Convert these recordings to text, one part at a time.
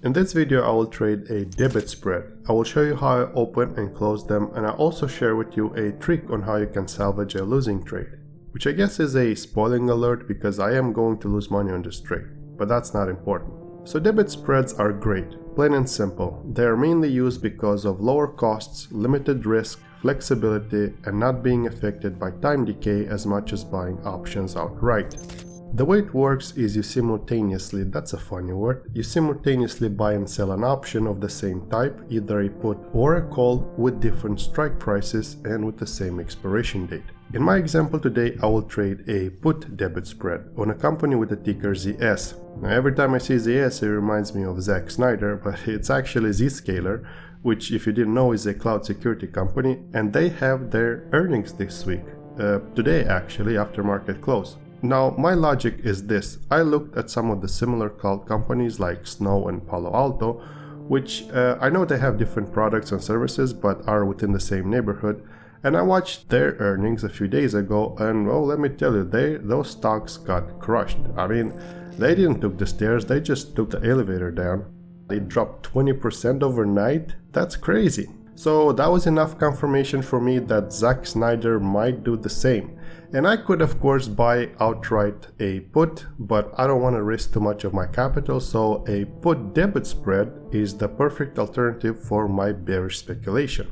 In this video I will trade a debit spread. I will show you how I open and close them, and I also share with you a trick on how you can salvage a losing trade. Which I guess is a spoiling alert because I am going to lose money on this trade, but that's not important. So debit spreads are great, plain and simple. They are mainly used because of lower costs, limited risk, flexibility, and not being affected by time decay as much as buying options outright. The way it works is you simultaneously, that's a funny word, you simultaneously buy and sell an option of the same type, either a put or a call, with different strike prices and with the same expiration date. In my example today, I will trade a put debit spread on a company with the ticker ZS. Now every time I see ZS it reminds me of Zack Snyder, but it's actually Zscaler, which if you didn't know is a cloud security company, and they have their earnings this week, today actually, after market close. Now my logic is this: I looked at some of the similar cloud companies like Snow and Palo Alto, which I know they have different products and services but are within the same neighborhood, and I watched their earnings a few days ago, and well, let me tell you, those stocks got crushed. I mean, they didn't took the stairs, they just took the elevator down. They dropped 20% overnight. That's crazy. So that was enough confirmation for me that Zack Snyder might do the same. And I could of course buy outright a put, but I don't want to risk too much of my capital, so a put debit spread is the perfect alternative for my bearish speculation.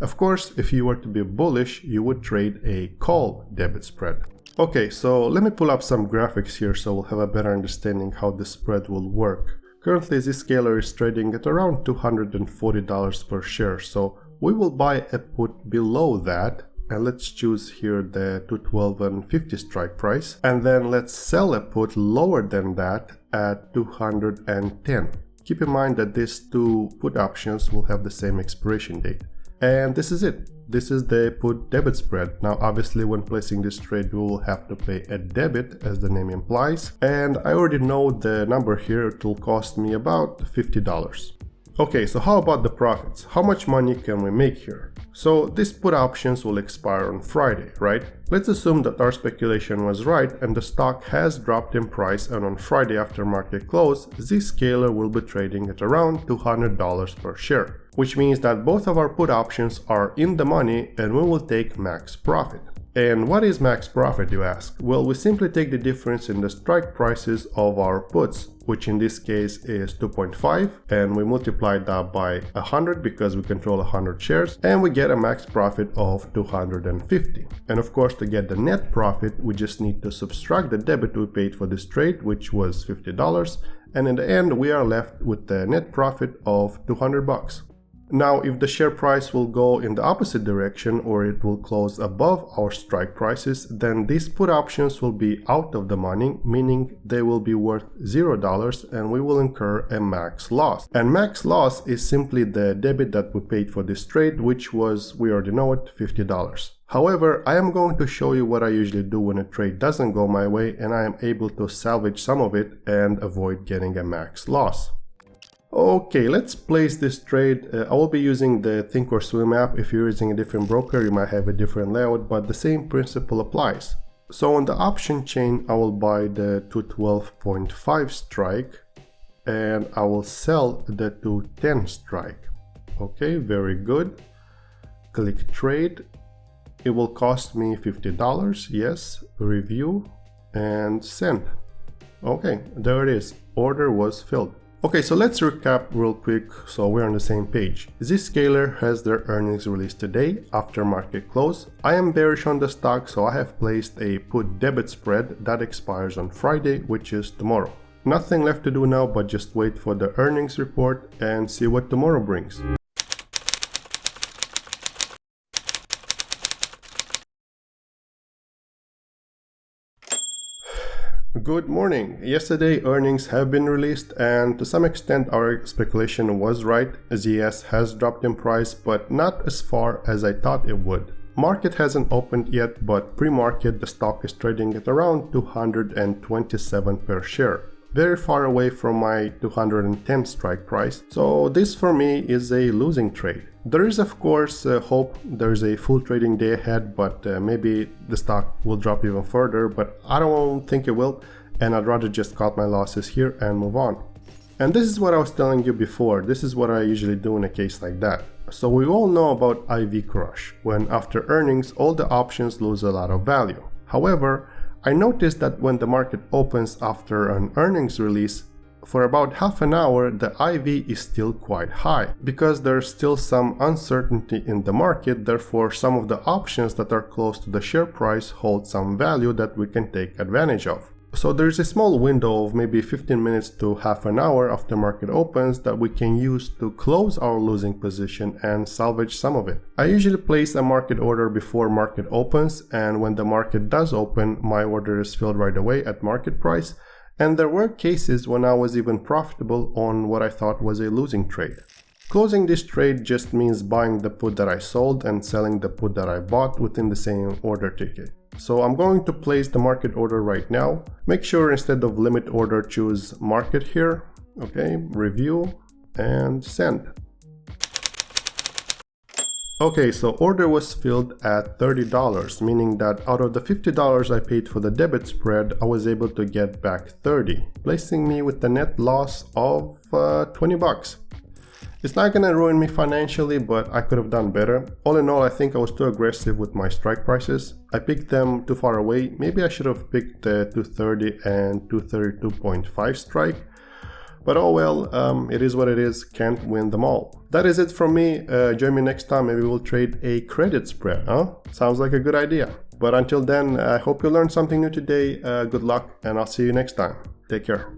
Of course, if you were to be bullish, you would trade a call debit spread. Okay, so let me pull up some graphics here so we'll have a better understanding how the spread will work. Currently Zscaler is trading at around $240 per share, so we will buy a put below that, and let's choose here the 212.50 strike price, and then let's sell a put lower than that at 210. Keep in mind that these two put options will have the same expiration date. And this is it. This is the put debit spread. Now obviously when placing this trade we will have to pay a debit, as the name implies, and I already know the number here. It will cost me about $50. Okay, so how about the profits? How much money can we make here? So these put options will expire on Friday, right? Let's assume that our speculation was right and the stock has dropped in price, and on Friday after market close, Zscaler will be trading at around $200 per share, which means that both of our put options are in the money and we will take max profit. And what is max profit, you ask? Well, we simply take the difference in the strike prices of our puts, which in this case is 2.5, and we multiply that by 100 because we control 100 shares, and we get a max profit of 250. And of course, to get the net profit, we just need to subtract the debit we paid for this trade, which was $50, and in the end we are left with the net profit of 200 bucks. Now, if the share price will go in the opposite direction or it will close above our strike prices, then these put options will be out of the money, meaning they will be worth $0 and we will incur a max loss. And max loss is simply the debit that we paid for this trade, which was, we already know it, $50. However, I am going to show you what I usually do when a trade doesn't go my way and I am able to salvage some of it and avoid getting a max loss. Okay, let's place this trade. I will be using the Thinkorswim app. If you're using a different broker, you might have a different layout, but the same principle applies. So on the option chain, I will buy the 212.5 strike and I will sell the 210 strike. Okay, very good. Click trade. It will cost me $50. Yes, review and send. Okay, there it is. Order was filled. Okay, so let's recap real quick so we're on the same page. Zscaler has their earnings released today after market close. I am bearish on the stock, so I have placed a put debit spread that expires on Friday, which is tomorrow. Nothing left to do now but just wait for the earnings report and see what tomorrow brings. Good morning. Yesterday earnings have been released and to some extent our speculation was right. ZS has dropped in price, but not as far as I thought it would. Market hasn't opened yet, but pre-market the stock is trading at around 227 per share. Very far away from my 210 strike price, so this for me is a losing trade. There is of course hope there's a full trading day ahead, but maybe the stock will drop even further, but I don't think it will, and I'd rather just cut my losses here and move on. And this is what I was telling you before. This is what I usually do in a case like that. So we all know about IV crush, when after earnings all the options lose a lot of value. However, I noticed that when the market opens after an earnings release, for about half an hour the IV is still quite high, because there's still some uncertainty in the market. Therefore some of the options that are close to the share price hold some value that we can take advantage of. So there's a small window of maybe 15 minutes to half an hour after market opens that we can use to close our losing position and salvage some of it. I usually place a market order before market opens, and when the market does open, my order is filled right away at market price. And there were cases when I was even profitable on what I thought was a losing trade. Closing this trade just means buying the put that I sold and selling the put that I bought within the same order ticket. So I'm going to place the market order right now. Make sure instead of limit order choose market here. Okay, review and send. Okay, so order was filled at $30, meaning that out of the $50 I paid for the debit spread, I was able to get back 30, placing me with a net loss of 20 bucks. It's not gonna ruin me financially, but I could have done better. All in all, I think I was too aggressive with my strike prices. I picked them too far away. Maybe I should have picked the 230 and 232.5 strike. But oh well, it is what it is, can't win them all. That is it from me. Join me next time, maybe we'll trade a credit spread, huh? Sounds like a good idea. But until then, I hope you learned something new today. Good luck, and I'll see you next time. Take care.